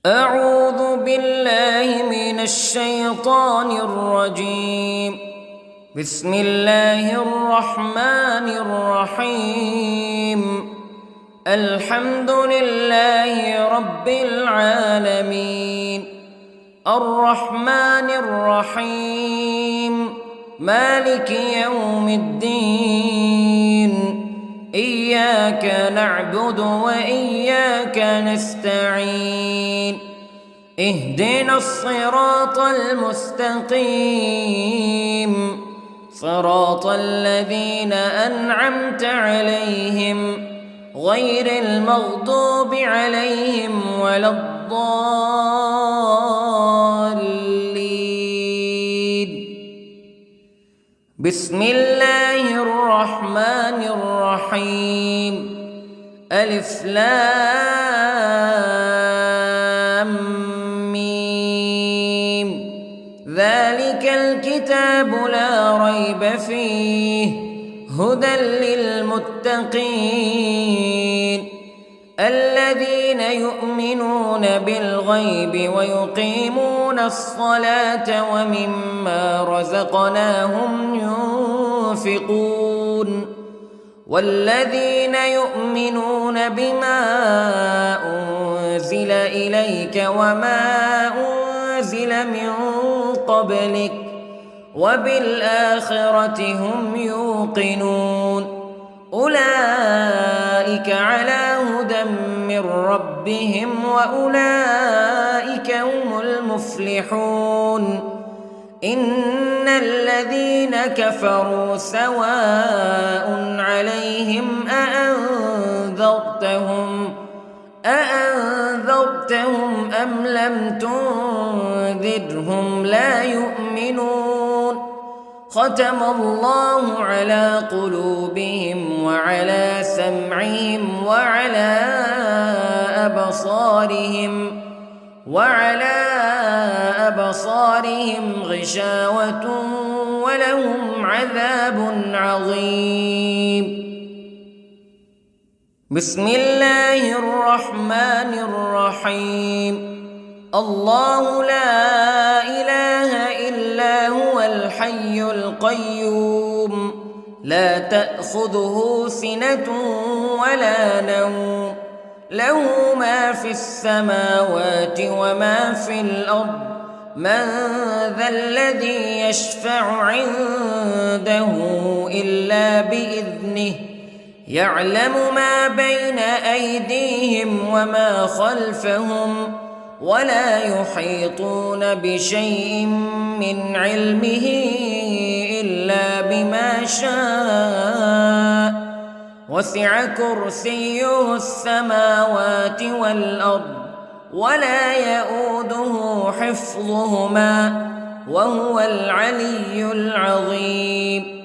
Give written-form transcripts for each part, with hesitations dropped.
أعوذ بالله من الشيطان الرجيم. بسم الله الرحمن الرحيم. الحمد لله رب العالمين، الرحمن الرحيم، مالك يوم الدين. إياك نعبد وإياك نستعين. اهدنا الصراط المستقيم، صراط الذين أنعمت عليهم غير المغضوب عليهم ولا الضالين. بسم الله الرحمن الرحيم. ألف لام ميم. ذلك الكتاب لا ريب فيه هدى للمتقين الذين يؤمنون بالغيب ويقيمون الصلاة ومما رزقناهم ينفقون والذين يؤمنون بما أنزل إليك وما أنزل من قبلك وبالآخرة هم يوقنون. أولئك على هدى من ربهم وأولئك هم المفلحون. إن الذين كفروا سواء عليهم أأنذرتهم أم لم تنذرهم لا يؤمنون. ختم الله على قلوبهم وعلى سمعهم وعلى أبصارهم غشاوة ولهم عذاب عظيم. بسم الله الرحمن الرحيم. الله لا إله إلا هو الحي القيوم لا تأخذه سنة ولا نوم له ما في السماوات وما في الأرض. من ذا الذي يشفع عنده إلا بإذنه يعلم ما بين أيديهم وما خلفهم ولا يحيطون بشيء من علمه إلا بما شاء. وسع كرسيه السماوات والأرض ولا يؤوده حفظهما وهو العلي العظيم.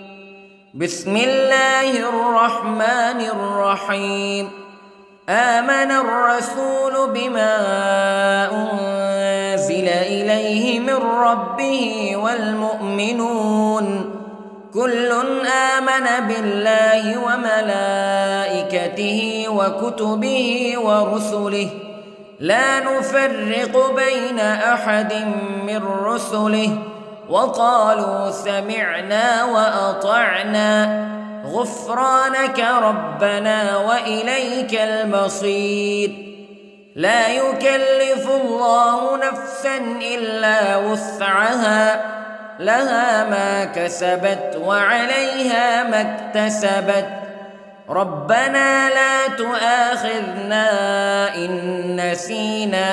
بسم الله الرحمن الرحيم. آمن الرسول بما أنزل إليه من ربه والمؤمنون كل آمن بالله وملائكته وكتبه ورسله لا نفرق بين أحد من رسله وقالوا سمعنا وأطعنا غفرانك ربنا وإليك المصير. لا يكلف الله نفسا إلا وسعها لها ما كسبت وعليها ما اكتسبت. ربنا لا تؤاخذنا إن نسينا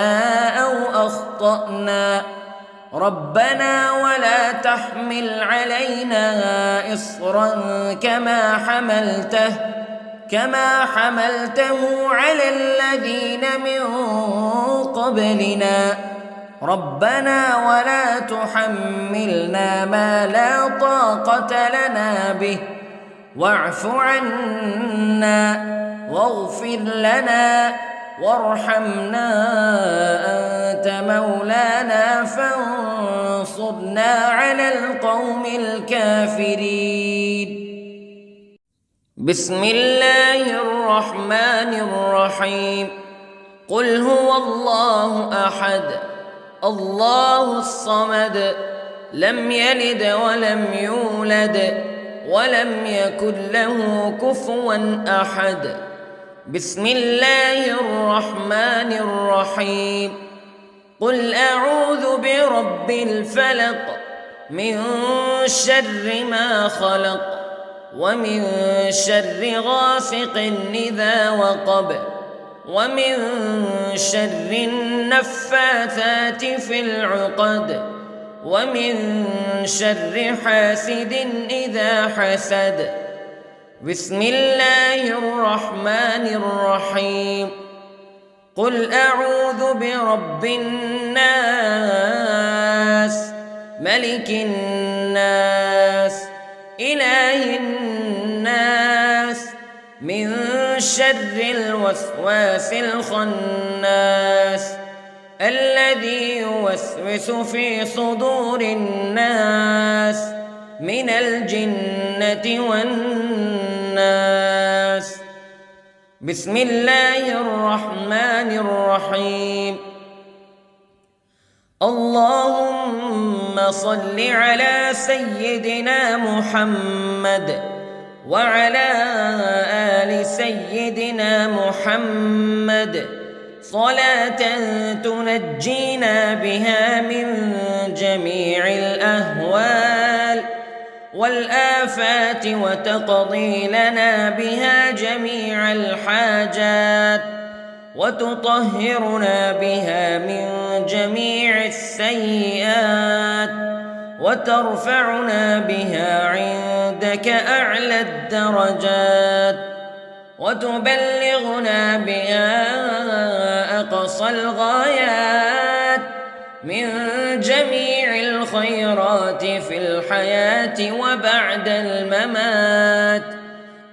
أو أخطأنا ربنا ولا تحمل علينا إصرا كما حملته على الذين من قبلنا ربنا ولا تحملنا ما لا طاقة لنا به واعف عنا واغفر لنا وارحمنا أنت مولانا فانصرنا على القوم الكافرين. بسم الله الرحمن الرحيم. قل هو الله أحد الله الصمد لم يلد ولم يولد ولم يكن له كفوا أحد. بسم الله الرحمن الرحيم. قل أعوذ برب الفلق من شر ما خلق ومن شر غاسق إذا وقب ومن شر النفاثات في العقد ومن شر حاسد إذا حسد. بسم الله الرحمن الرحيم. قل أعوذ برب الناس ملك الناس إله الناس من شر الوسواس الخناس الذي يوسوس في صدور الناس من الجنة والناس. بسم الله الرحمن الرحيم. اللهم صل على سيدنا محمد وعلى آل سيدنا محمد صلاة تنجينا بها من جميع الأهوال والآفات وتقضي لنا بها جميع الحاجات وتطهرنا بها من جميع السيئات وترفعنا بها عندك أعلى الدرجات وتبلغنا بها أقصى الغايات من جميع الخيرات في الحياة وبعد الممات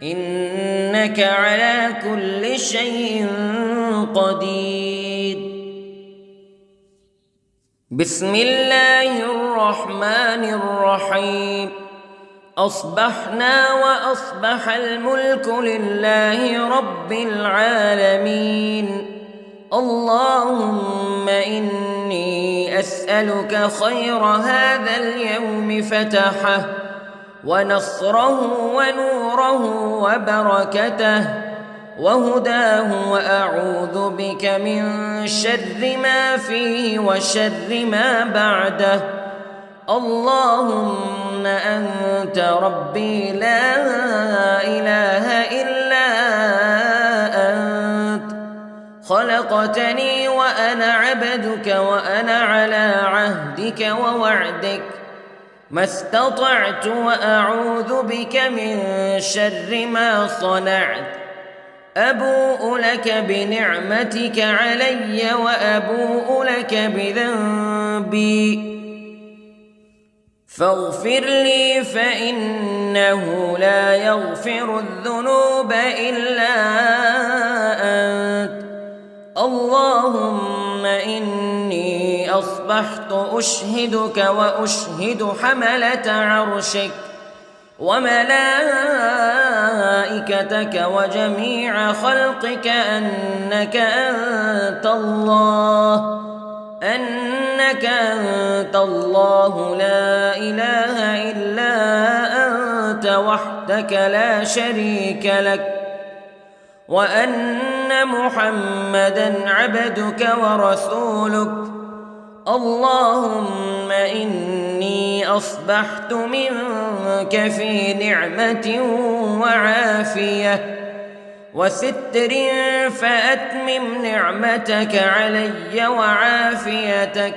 إنك على كل شيء قدير. بسم الله الرحمن الرحيم. أصبحنا وأصبح الملك لله رب العالمين. اللهم إني أسألك خير هذا اليوم فتحه ونصره ونوره وبركته وهداه وأعوذ بك من شر ما فيه وشر ما بعده. اللهم أنت ربي لا إله إلا أنت خلقتني وأنا عبدك وأنا على عهدك ووعدك ما استطعت وأعوذ بك من شر ما صنعت. أبوء لك بنعمتك علي وأبوء لك بذنبي فاغفر لي فإنه لا يغفر الذنوب إلا أنت. اللهم إني أصبحت أشهدك وأشهد حملة عرشك وملائكتك وجميع خلقك أنك أنت الله لا إله إلا أنت وحدك لا شريك لك وأن محمدًا عبدك ورسولك. اللهم إني أصبحت منك في نعمة وعافية وستر فأتمم نعمتك علي وعافيتك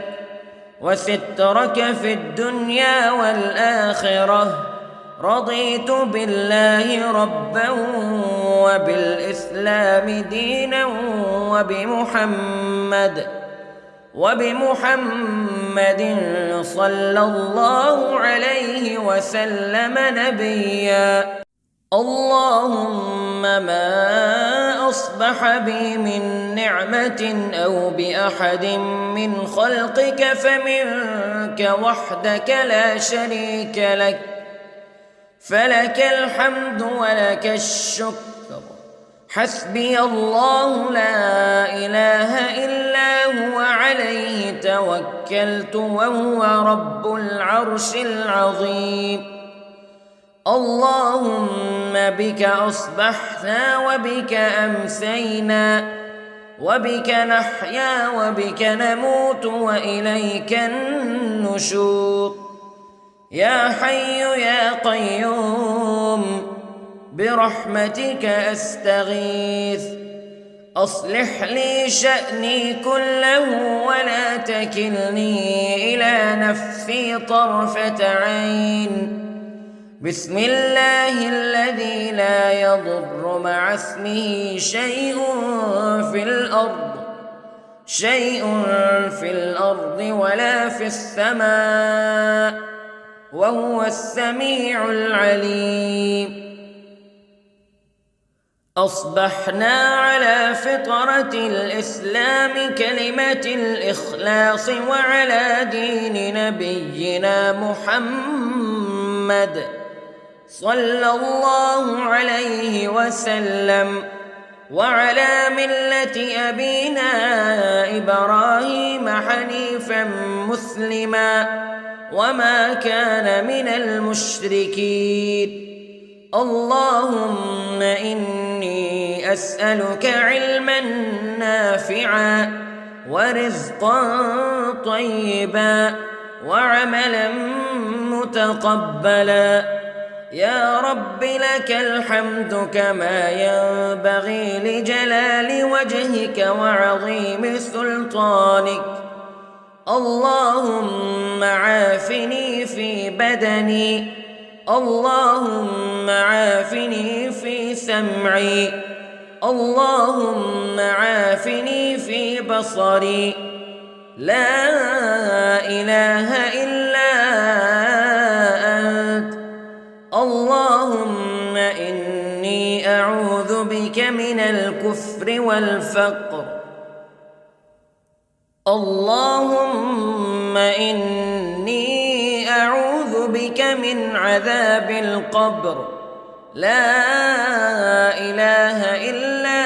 وسترك في الدنيا والآخرة. رضيت بالله ربا وبالإسلام دينا وبمحمد صلى الله عليه وسلم نبيا. اللهم ما أصبح بي من نعمة أو بأحد من خلقك فمنك وحدك لا شريك لك فلك الحمد ولك الشكر حسبي الله لا إله إلا هو عليه توكلت وهو رب العرش العظيم. اللهم بك أصبحنا وبك أمسينا وبك نحيا وبك نموت وإليك النشور. يا حي يا قيوم برحمتك أستغيث، أصلح لي شأني كله ولا تكلني إلى نفسي طرفة عين. بسم الله الذي لا يضر مع اسمه شيء في الأرض ولا في السماء وهو السميع العليم. أصبحنا على فطرة الإسلام كلمة الإخلاص وعلى دين نبينا محمد صلى الله عليه وسلم وعلى ملة أبينا إبراهيم حنيفا مسلما وما كان من المشركين. اللهم إني أسألك علما نافعا ورزقا طيبا وعملا متقبلا. يا رب لك الحمد كما ينبغي لجلال وجهك وعظيم سلطانك. اللهم عافني في بدني، اللهم عافني في سمعي، اللهم عافني في بصري. لا إله إلا أنت. اللهم إني أعوذ بك من الكفر والفقر. اللهم إني أعوذ بك من عذاب القبر. لا إله إلا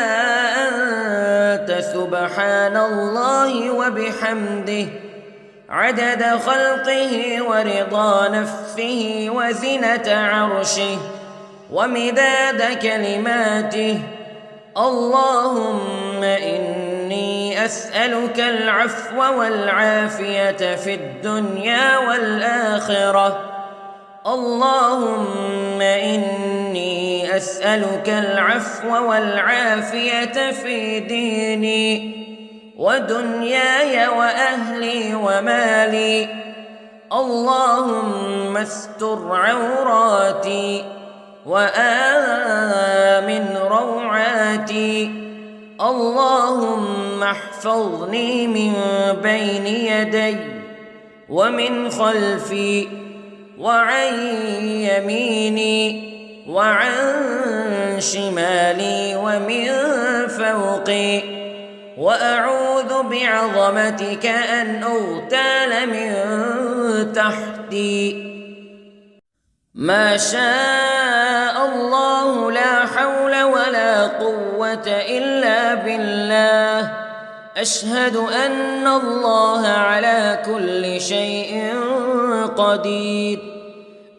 أنت سبحان الله وبحمده عدد خلقه ورضا نفسه وزنة عرشه ومداد كلماته. اللهم إني أسألك العفو والعافية في الدنيا والآخرة. اللهم إني أسألك العفو والعافية في ديني ودنياي وأهلي ومالي. اللهم استر عوراتي وآمن روعاتي. اللهم احفظني من بين يدي ومن خلفي وعن يميني وعن شمالي ومن فوقي، وأعوذ بعظمتك أن أغتال من تحتي. ما شاء الله لا حول ولا قوة إلا بالله. أشهد أن الله على كل شيء قدير.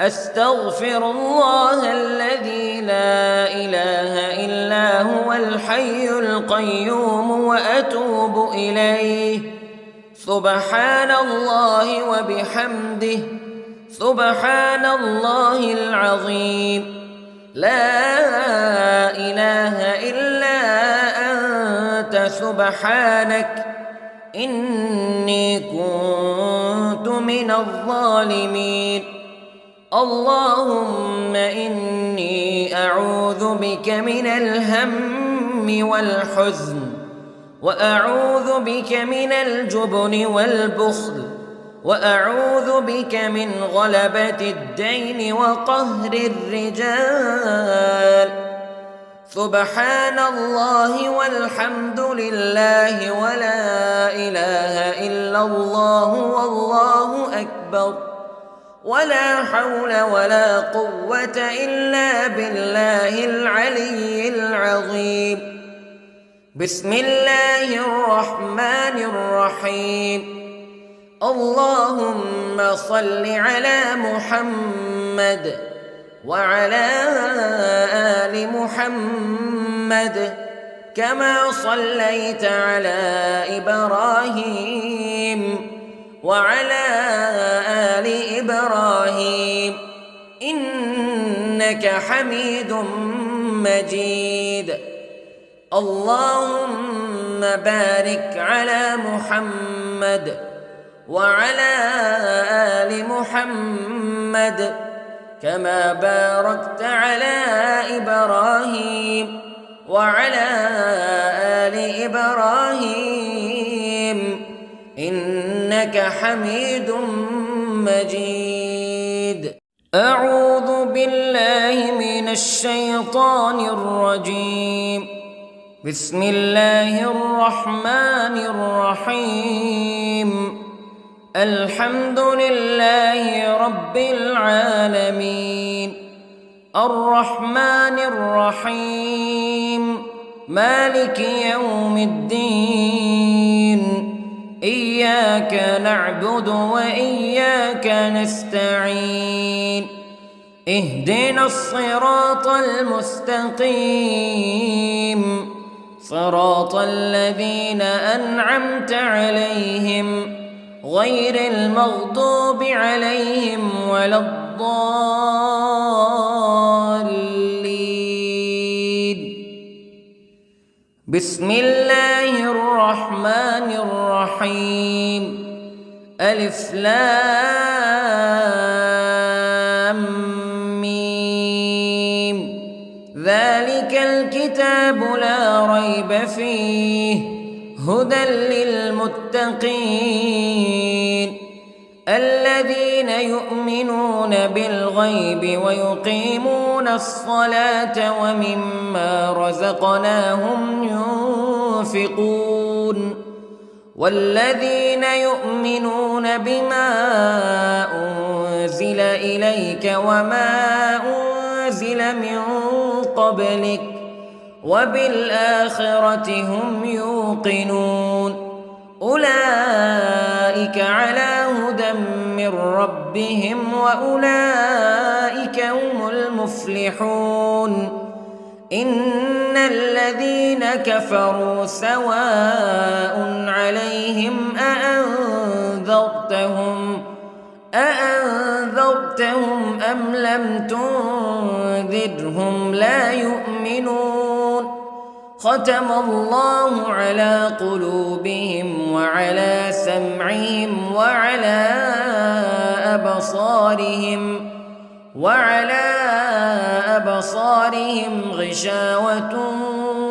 أستغفر الله الذي لا إله إلا هو الحي القيوم وأتوب إليه. سبحان الله وبحمده سبحان الله العظيم. لا إله إلا أنت سبحانك إني كنت من الظالمين. اللهم إني أعوذ بك من الهم والحزن، وأعوذ بك من الجبن والبخل، وأعوذ بك من غلبة الدين وقهر الرجال. سبحان الله والحمد لله ولا إله إلا الله والله أكبر. ولا حول ولا قوة إلا بالله العلي العظيم. بسم الله الرحمن الرحيم. اللهم صل على محمد وعلى آل محمد كما صليت على إبراهيم وعلى آل إبراهيم إنك حميد مجيد. اللهم بارك على محمد وعلى آل محمد كما باركت على إبراهيم وعلى آل إبراهيم إنك حميد مجيد. أعوذ بالله من الشيطان الرجيم. بسم الله الرحمن الرحيم. الحمد لله رب العالمين الرحمن الرحيم مالك يوم الدين إياك نعبد وإياك نستعين اهدنا الصراط المستقيم صراط الذين أنعمت عليهم غير المغضوب عليهم ولا الضالين. بسم الله الرحمن الرحيم. ألف لام ميم. ذلك الكتاب لا ريب فيه هدى للمتقين الذين يؤمنون بالغيب ويقيمون الصلاة ومما رزقناهم ينفقون والذين يؤمنون بما أنزل إليك وما أنزل من قبلك وبالآخرة هم يوقنون أولئك على هدى من ربهم وأولئك هم المفلحون. إن الذين كفروا سواء عليهم أأنذرتهم أم لم تنذرهم لا يؤمنون. ختم الله على قلوبهم وعلى سمعهم وعلى أبصارهم غشاوة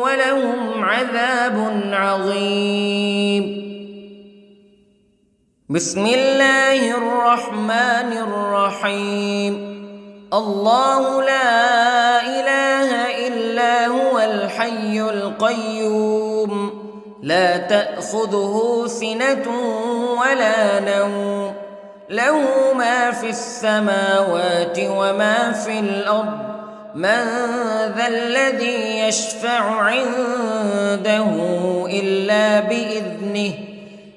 ولهم عذاب عظيم. بسم الله الرحمن الرحيم. الله لا إله إلا هو الحي القيوم لا تأخذه سنة ولا نوم له ما في السماوات وما في الأرض من ذا الذي يشفع عنده إلا بإذنه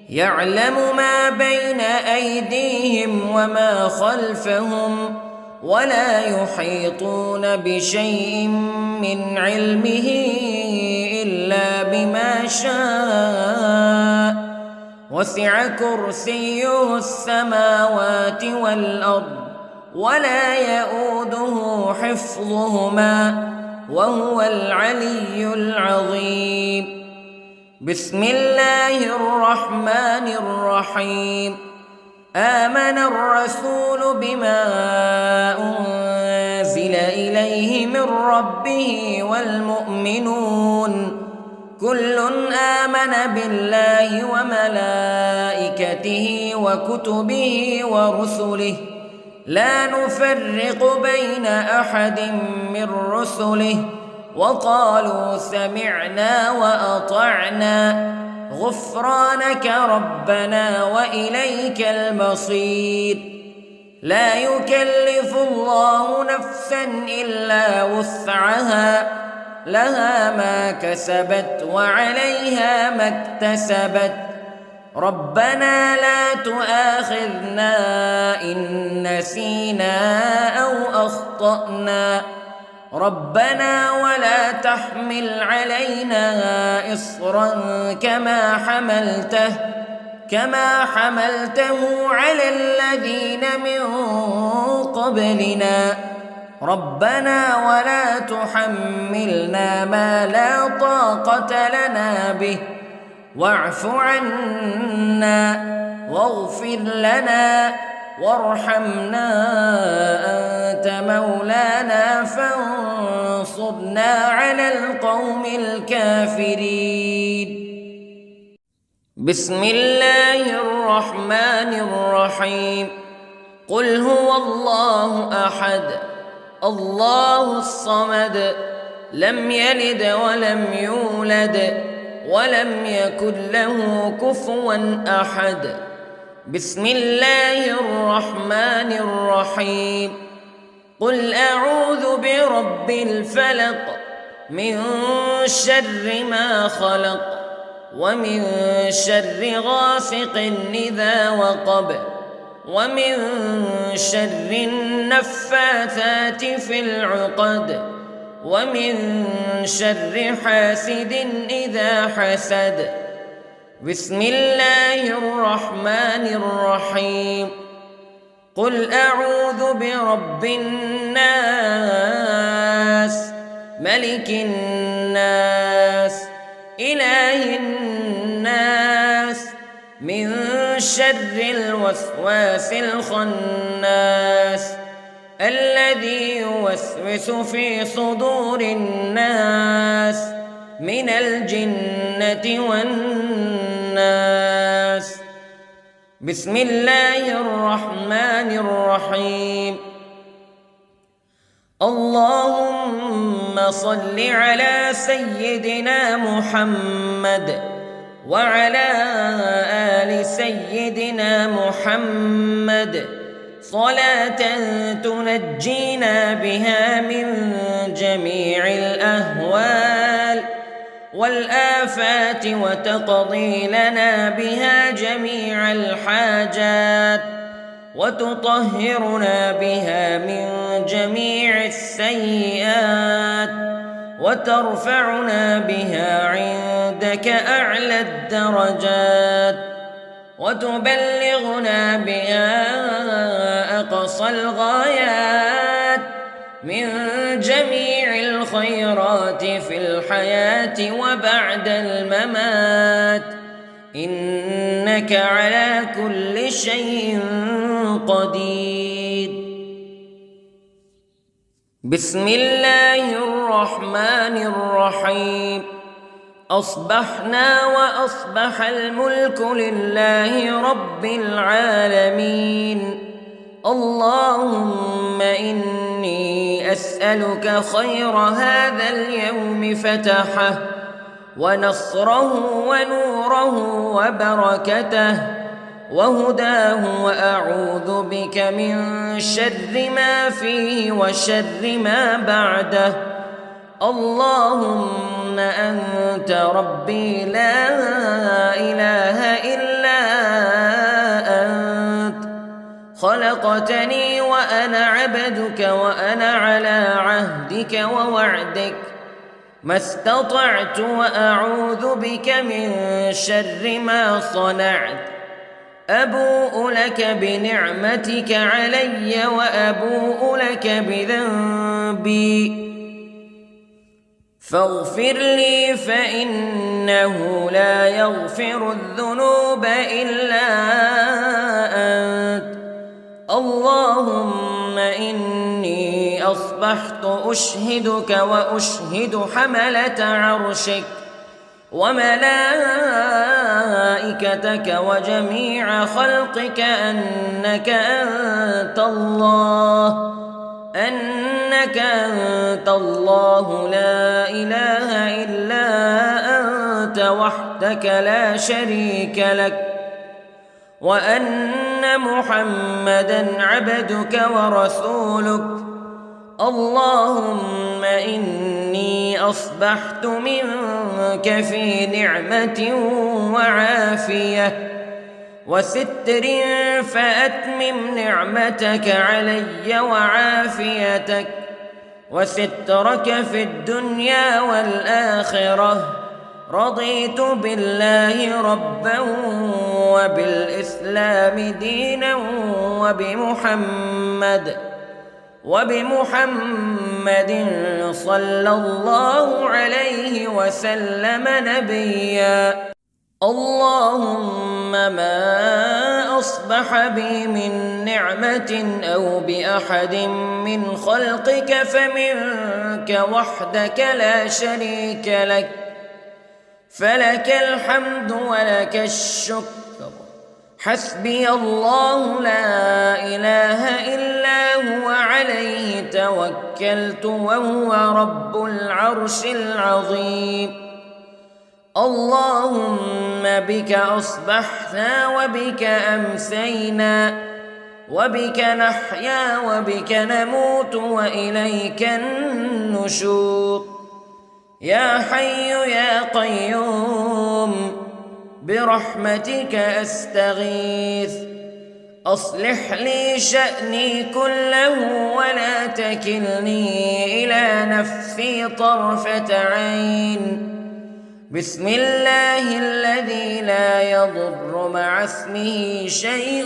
يعلم ما بين أيديهم وما خلفهم ولا يحيطون بشيء من علمه إلا بما شاء وسع كرسيه السماوات والأرض ولا يؤوده حفظهما وهو العلي العظيم. بسم الله الرحمن الرحيم. آمن الرسول بما أنزل إليه من ربه والمؤمنون كل آمن بالله وملائكته وكتبه ورسله لا نفرق بين أحد من رسله وقالوا سمعنا وأطعنا غفرانك ربنا وإليك المصير. لا يكلف الله نفسا إلا وسعها لها ما كسبت وعليها ما اكتسبت ربنا لا تؤاخذنا إن نسينا أو أخطأنا ربنا ولا تحمل علينا إصرا كما حملته على الذين من قبلنا ربنا ولا تحملنا ما لا طاقة لنا به واعف عنا واغفر لنا وارحمنا أنت مولانا فانصرنا على القوم الكافرين. بسم الله الرحمن الرحيم. قل هو الله أحد الله الصمد لم يلد ولم يولد ولم يكن له كفوا أحد. بسم الله الرحمن الرحيم. قل أعوذ برب الفلق من شر ما خلق ومن شر غاسق إذا وقب ومن شر النفاثات في العقد ومن شر حاسد إذا حسد. بسم الله الرحمن الرحيم. قل أعوذ برب الناس ملك الناس إله الناس من شر الوسواس الخناس الذي يوسوس في صدور الناس من الجنة والناس. بسم الله الرحمن الرحيم. اللهم صل على سيدنا محمد وعلى آل سيدنا محمد صلاة تنجينا بها من جميع الأهوال والآفات وتقضي لنا بها جميع الحاجات وتطهرنا بها من جميع السيئات وترفعنا بها عندك أعلى الدرجات وتبلغنا بها أقصى الغايات من جميع الخيرات في الحياة وبعد الممات إنك على كل شيء قدير. بسم الله الرحمن الرحيم. أصبحنا وأصبح الملك لله رب العالمين. اللهم إني أسألك خير هذا اليوم فتحه ونصره ونوره وبركته وهداه وأعوذ بك من شر ما فيه وشر ما بعده. اللهم أنت ربي لا إله إلا أنت خلقتني وأنا عبدك وأنا على عهدك ووعدك ما استطعت وأعوذ بك من شر ما صنعت. أبوء لك بنعمتك علي وأبوء لك بذنبي فاغفر لي فإنه لا يغفر الذنوب إلا أنت. اللهم إني أصبحت أشهدك وأشهد حملة عرشك وملائكتك وجميع خلقك أنك أنت الله لا إله إلا أنت وحدك لا شريك لك وأن أن محمدًا عبدك ورسولك. اللهم إني أصبحت منك في نعمة وعافية وستر، فأتمم نعمتك علي وعافيتك وسترك في الدنيا والآخرة. رضيت بالله ربًا وبالإسلام دينًا وبمحمد صلى الله عليه وسلم نبيًا. اللهم ما أصبح بي من نعمة أو بأحد من خلقك فمنك وحدك لا شريك لك، فلك الحمد ولك الشكر. حسبي الله لا إله إلا هو، عليه توكلت وهو رب العرش العظيم. اللهم بك أصبحنا وبك أمسينا وبك نحيا وبك نموت وإليك النشور. يا حي يا قيوم برحمتك أستغيث، أصلح لي شأني كله ولا تكلني إلى نفسي طرفة عين. بسم الله الذي لا يضر مع اسمه شيء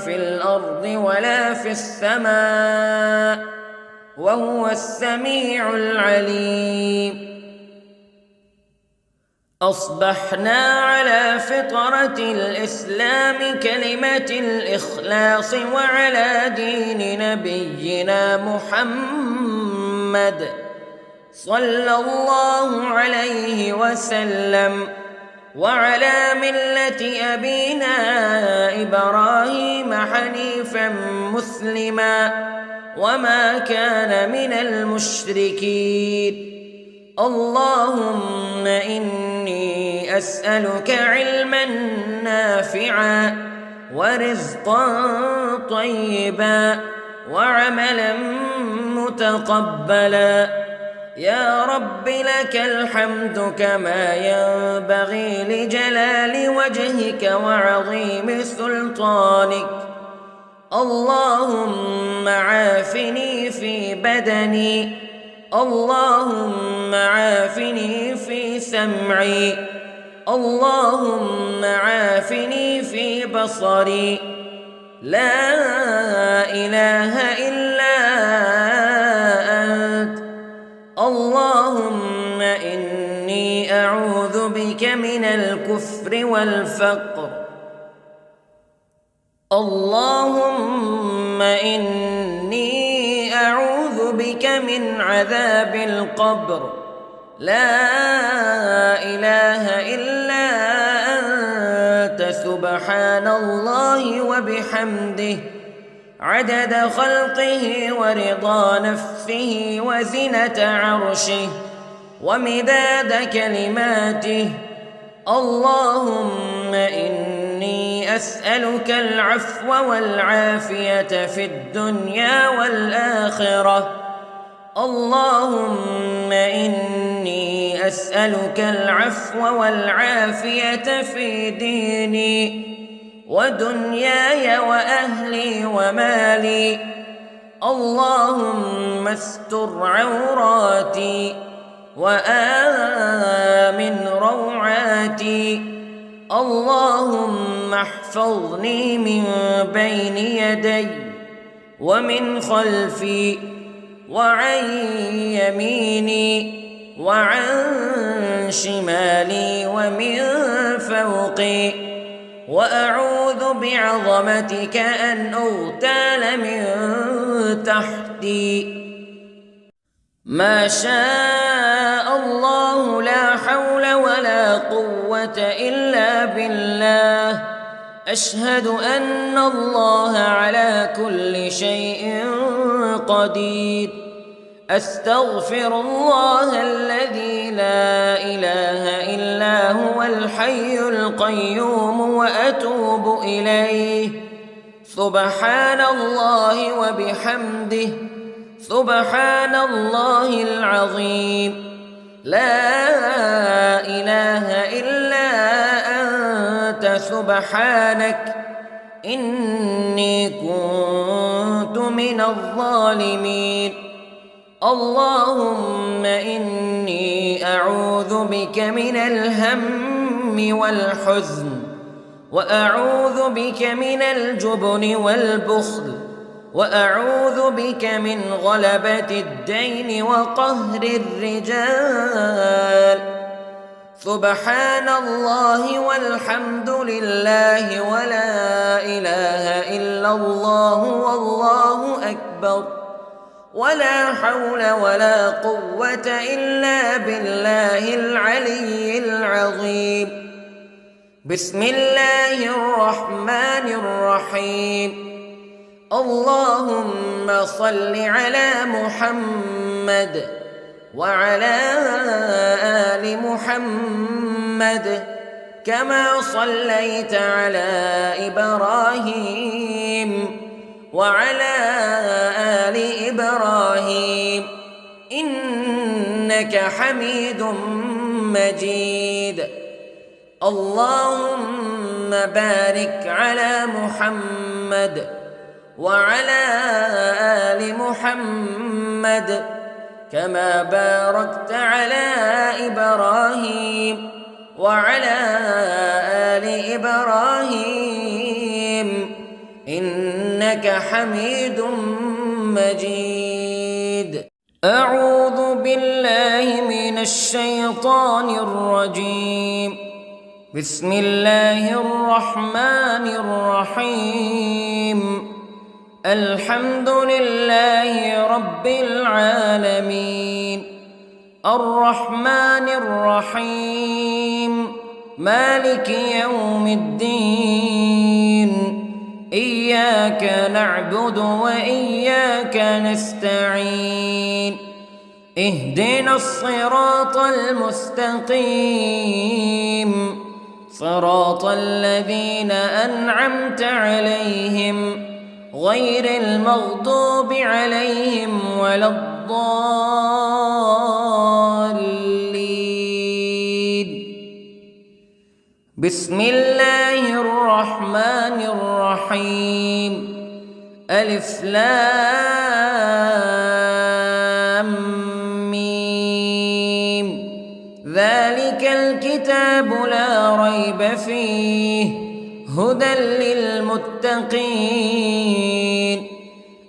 في الأرض ولا في السماء، وهو السميع العليم. أصبحنا على فطرة الإسلام كلمة الإخلاص وعلى دين نبينا محمد صلى الله عليه وسلم، وعلى ملة أبينا إبراهيم حنيفا مسلما وما كان من المشركين. اللهم إني أسألك علما نافعا ورزقا طيبا وعملا متقبلا. يا رب لك الحمد كما ينبغي لجلال وجهك وعظيم سلطانك. اللهم عافني في بدني، اللهم عافني في سمعي، اللهم عافني في بصري. لا إله إلا أنت. اللهم إني أعوذ بك من الكفر والفقر. اللهم إني أعوذ بك من عذاب القبر. لا إله إلا أنت، سبحان الله وبحمده، عدد خلقه ورضا نفسه وزنة عرشه ومداد كلماته. اللهم إني أسألك العفو والعافية في الدنيا والآخرة. اللهم إني أسألك العفو والعافية في ديني ودنياي وأهلي ومالي. اللهم استر عوراتي وآمن روعاتي. اللهم احفظني من بين يدي ومن خلفي وعن يميني وعن شمالي ومن فوقي، وأعوذ بعظمتك أن أغتال من تحتي. ما شاء الله، لا حول ولا قوة إلا بالله. أشهد أن الله على كل شيء قدير. أستغفر الله الذي لا إله إلا هو الحي القيوم وأتوب إليه. سبحان الله وبحمده، سبحان الله العظيم. لا إله إلا أنت سبحانك إني كنت من الظالمين. اللهم إني أعوذ بك من الهم والحزن، وأعوذ بك من الجبن والبخل، وأعوذ بك من غلبة الدين وقهر الرجال. سبحان الله والحمد لله ولا إله إلا الله والله أكبر، ولا حول ولا قوة إلا بالله العلي العظيم. بسم الله الرحمن الرحيم. اللهم صل على محمد وعلى آل محمد كما صليت على إبراهيم وعلى آل إبراهيم إنك حميد مجيد. اللهم بارك على محمد وعلى آل محمد كما باركت على إبراهيم وعلى آل إبراهيم إنك حميد مجيد. أعوذ بالله من الشيطان الرجيم. بسم الله الرحمن الرحيم. الحمد لله رب العالمين، الرحمن الرحيم، مالك يوم الدين. إياك نعبد وإياك نستعين. اهدنا الصراط المستقيم، صراط الذين أنعمت عليهم غير المغضوب عليهم ولا الضالين. بسم الله الرحمن الرحيم. ألف لام ميم. ذلك الكتاب لا ريب فيه هدى للمتقين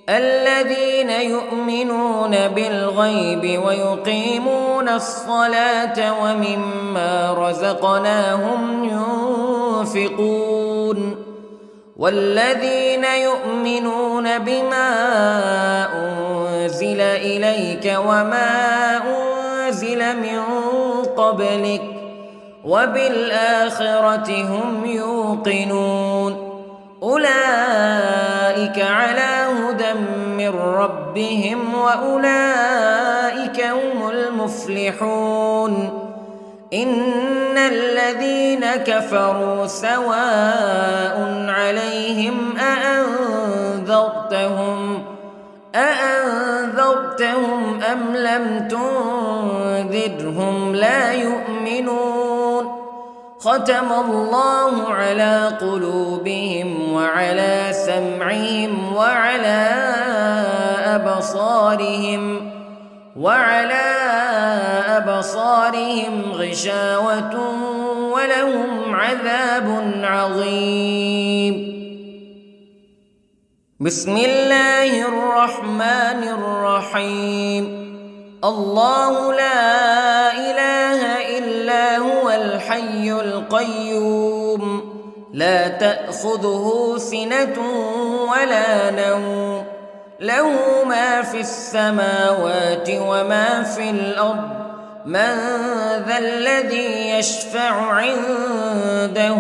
الذين يؤمنون بالغيب ويقيمون الصلاة ومما رزقناهم ينفقون والذين يؤمنون بما أنزل إليك وما أنزل من قبلك وبالآخرة هم يوقنون أولئك على هدى من ربهم وأولئك هم المفلحون. إن الذين كفروا سواء عليهم أأنذرتهم أم لم تنذرهم لا يؤمنون. ختم الله على قلوبهم وعلى سمعهم وعلى أبصارهم غشاوة ولهم عذاب عظيم. بسم الله الرحمن الرحيم. الله لا إله إلا هو الحي القيوم لا تأخذه سنة ولا نوم له ما في السماوات وما في الأرض من ذا الذي يشفع عنده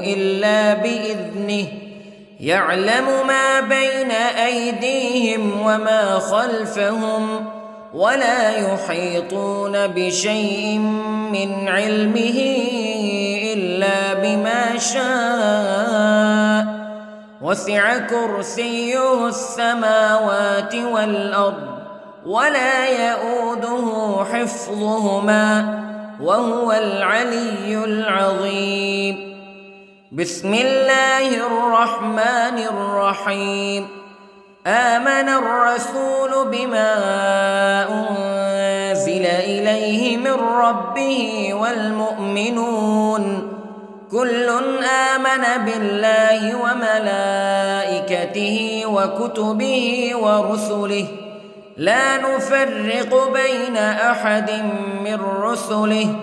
إلا بإذنه يعلم ما بين أيديهم وما خلفهم ولا يحيطون بشيء من علمه إلا بما شاء وسع كرسيه السماوات والأرض ولا يئوده حفظهما وهو العلي العظيم. بسم الله الرحمن الرحيم. آمن الرسول بما أنزل إليه من ربه والمؤمنون كل آمن بالله وملائكته وكتبه ورسله لا نفرق بين أحد من رسله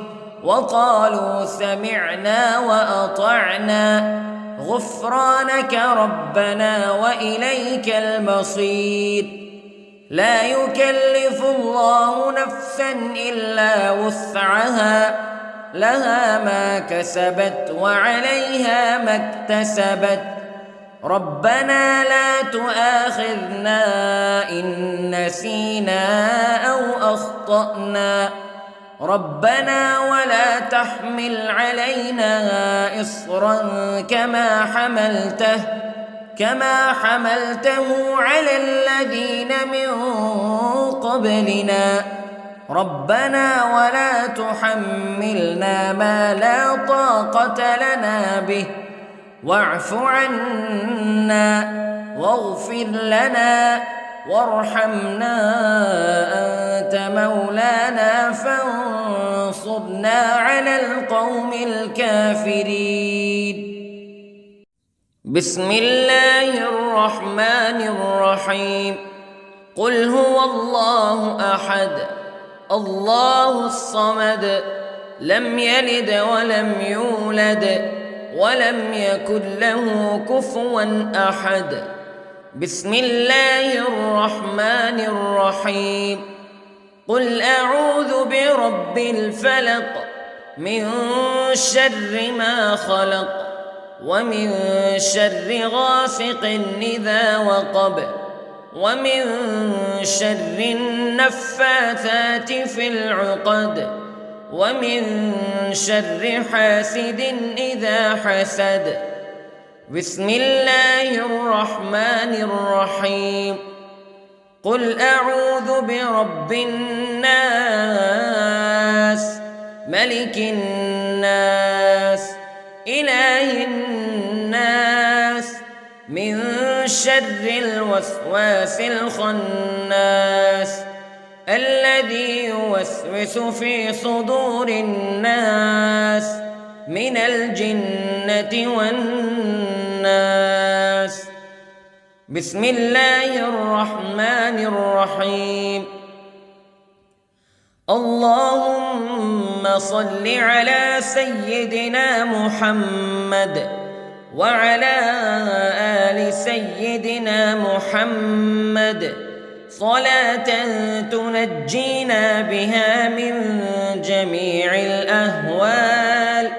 وقالوا سمعنا وأطعنا غفرانك ربنا وإليك المصير. لا يكلف الله نفسا إلا وسعها لها ما كسبت وعليها ما اكتسبت ربنا لا تؤاخذنا إن نسينا أو أخطأنا ربنا ولا تحمل علينا إصرا كما حملته على الذين من قبلنا ربنا ولا تحملنا ما لا طاقة لنا به واعف عنا واغفر لنا وارحمنا أنت مولانا فانصرنا على القوم الكافرين. بسم الله الرحمن الرحيم. قل هو الله أحد الله الصمد لم يلد ولم يولد ولم يكن له كفوا أحد. بسم الله الرحمن الرحيم. قل أعوذ برب الفلق من شر ما خلق ومن شر غاسق إذا وقب ومن شر النفاثات في العقد ومن شر حاسد إذا حسد. بسم الله الرحمن الرحيم. قل أعوذ برب الناس ملك الناس إله الناس من شر الوسواس الخناس الذي يوسوس في صدور الناس من الجنة والناس. بسم الله الرحمن الرحيم. اللهم صل على سيدنا محمد وعلى آل سيدنا محمد صلاة تنجينا بها من جميع الأهوال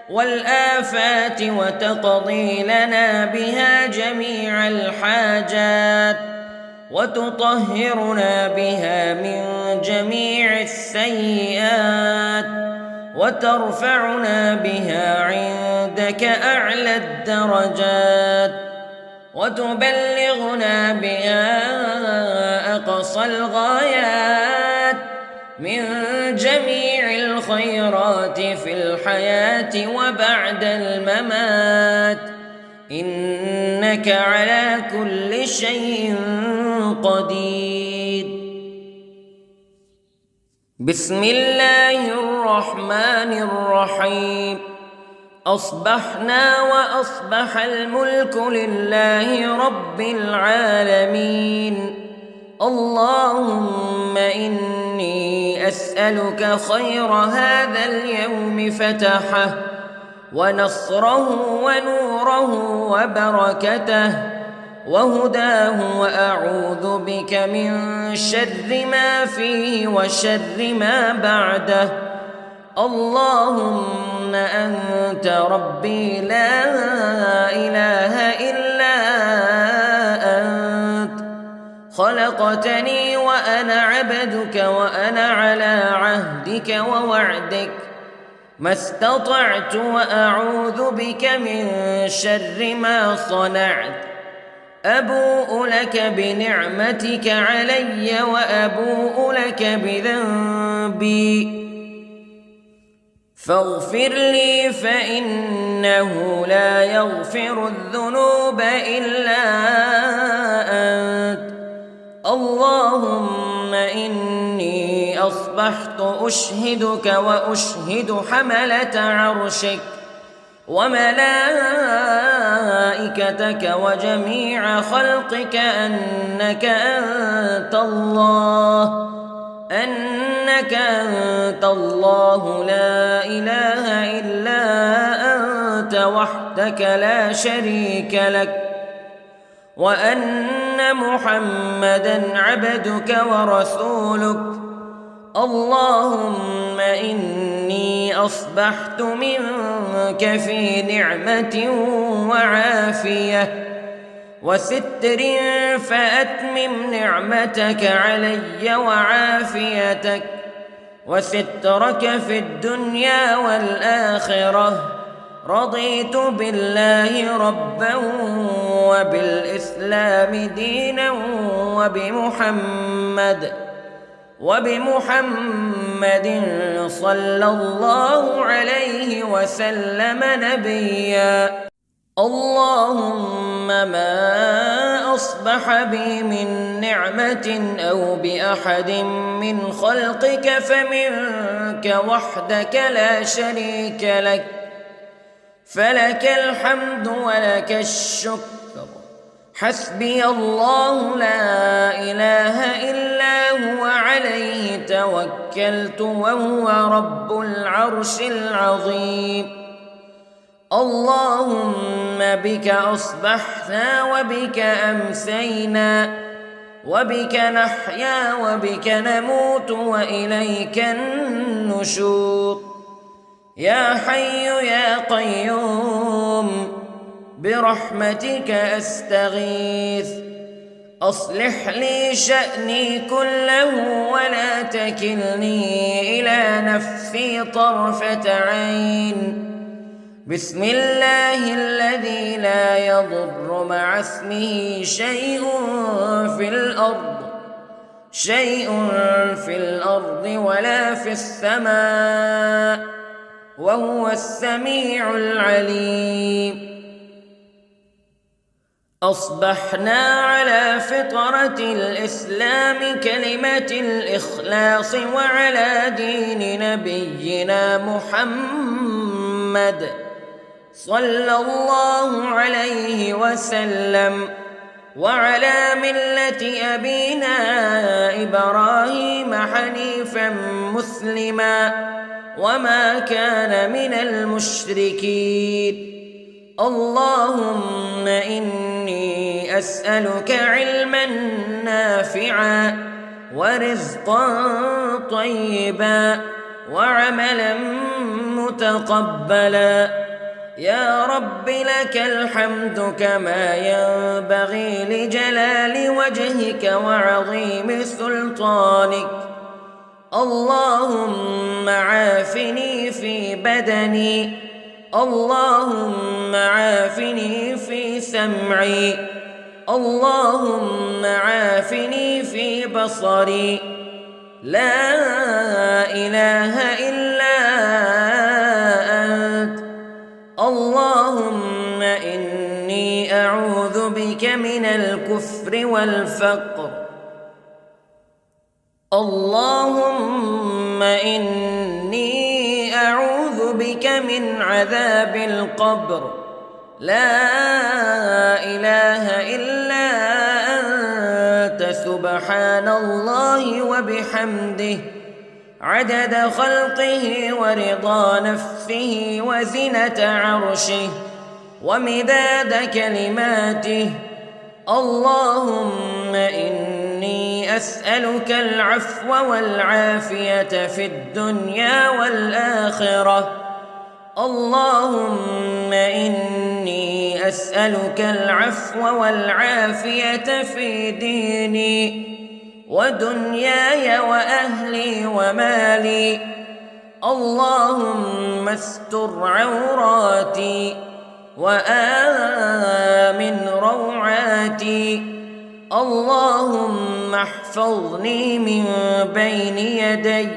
والآفات وتقضي لنا بها جميع الحاجات وتطهرنا بها من جميع السيئات وترفعنا بها عندك أعلى الدرجات وتبلغنا بها أقصى الغايات من جميع الخيرات في الحياة وبعد الممات إنك على كل شيء قدير. بسم الله الرحمن الرحيم. أصبحنا وأصبح الملك لله رب العالمين. اللهم إني أسألك خير هذا اليوم فتحه ونصره ونوره وبركته وهداه وأعوذ بك من شر ما فيه وشر ما بعده. اللهم أنت ربي لا إله إلا أنت خلقتني وأنا عبدك وأنا على عهدك ووعدك ما استطعت وأعوذ بك من شر ما صنعت أبوء لك بنعمتك علي وأبوء لك بذنبي فاغفر لي فإنه لا يغفر الذنوب إلا أنت اللهم إني أصبحت أشهدك وأشهد حملة عرشك وملائكتك وجميع خلقك أنك أنت الله لا إله إلا أنت وحدك لا شريك لك وأن محمدًا عبدك ورسولك اللهم إني أصبحت منك في نعمة وعافية وستر فأتمم نعمتك علي وعافيتك وسترك في الدنيا والآخرة رضيت بالله ربا وبالإسلام دينا وبمحمد صلى الله عليه وسلم نبيا اللهم ما أصبح بي من نعمة أو بأحد من خلقك فمنك وحدك لا شريك لك فلك الحمد ولك الشكر حسبي الله لا إله إلا هو عليه توكلت وهو رب العرش العظيم اللهم بك أصبحنا وبك أمسينا وبك نحيا وبك نموت وإليك النشور يا حي يا قيوم برحمتك أستغيث أصلح لي شأني كله ولا تكلني إلى نفسي طرفة عين بسم الله الذي لا يضر مع اسمه شيء في الأرض ولا في السماء وهو السميع العليم أصبحنا على فطرة الإسلام كلمة الإخلاص وعلى دين نبينا محمد صلى الله عليه وسلم وعلى ملة أبينا إبراهيم حنيفا مسلما وما كان من المشركين اللهم إني أسألك علما نافعا ورزقا طيبا وعملا متقبلا يا رب لك الحمد كما ينبغي لجلال وجهك وعظيم سلطانك اللهم عافني في بدني اللهم عافني في سمعي اللهم عافني في بصري لا إله إلا أنت اللهم إني أعوذ بك من الكفر والفقر اللهم إني أعوذ بك من عذاب القبر لا إله إلا أنت سبحان الله وبحمده عدد خلقه ورضا نفسه وزنة عرشه ومداد كلماته اللهم إني أسألك العفو والعافية في الدنيا والآخرة اللهم إني أسألك العفو والعافية في ديني ودنياي وأهلي ومالي. اللهم استر عوراتي وآمن روعاتي. اللهم احفظني من بين يدي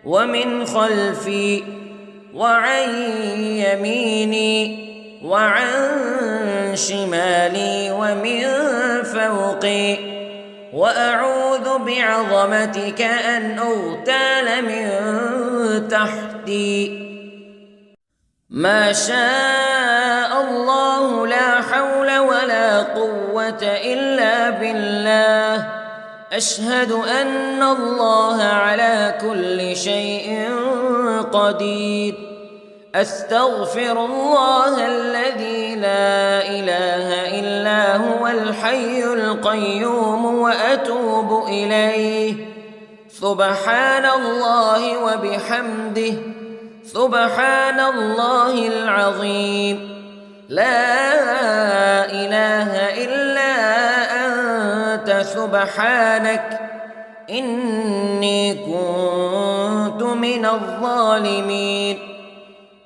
ومن خلفي وعن يميني وعن شمالي ومن فوقي، وأعوذ بعظمتك أن أغتال من تحتي. ما شاء الله لا حول ولا قوة إلا بالله. أشهد أن الله على كل شيء قدير. أستغفر الله الذي لا إله إلا هو الحي القيوم وأتوب إليه. سبحان الله وبحمده، سبحان الله العظيم. لا إله إلا أنت سبحانك إني كنت من الظالمين.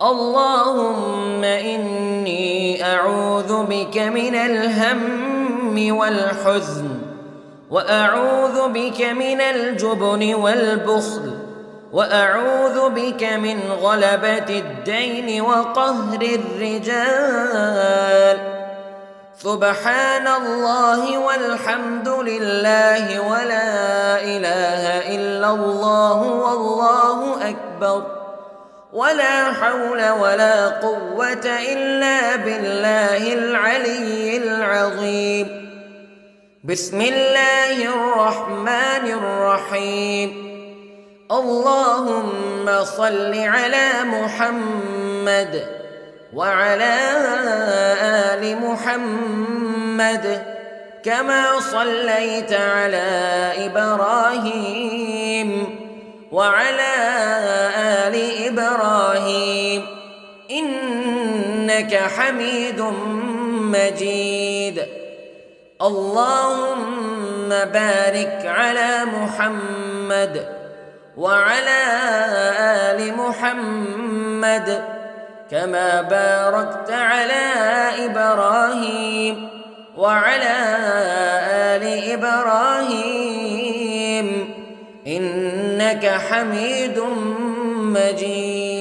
اللهم إني أعوذ بك من الهم والحزن، وأعوذ بك من الجبن والبخل، وأعوذ بك من غلبة الدين وقهر الرجال. سبحان الله والحمد لله ولا إله إلا الله والله أكبر، ولا حول ولا قوة إلا بالله العلي العظيم. بسم الله الرحمن الرحيم. اللهم صل على محمد وعلى آل محمد كما صليت على إبراهيم وعلى آل إبراهيم إنك حميد مجيد. اللهم بارك على محمد وعلى آل محمد كما باركت على إبراهيم وعلى آل إبراهيم إنك حميد مجيد.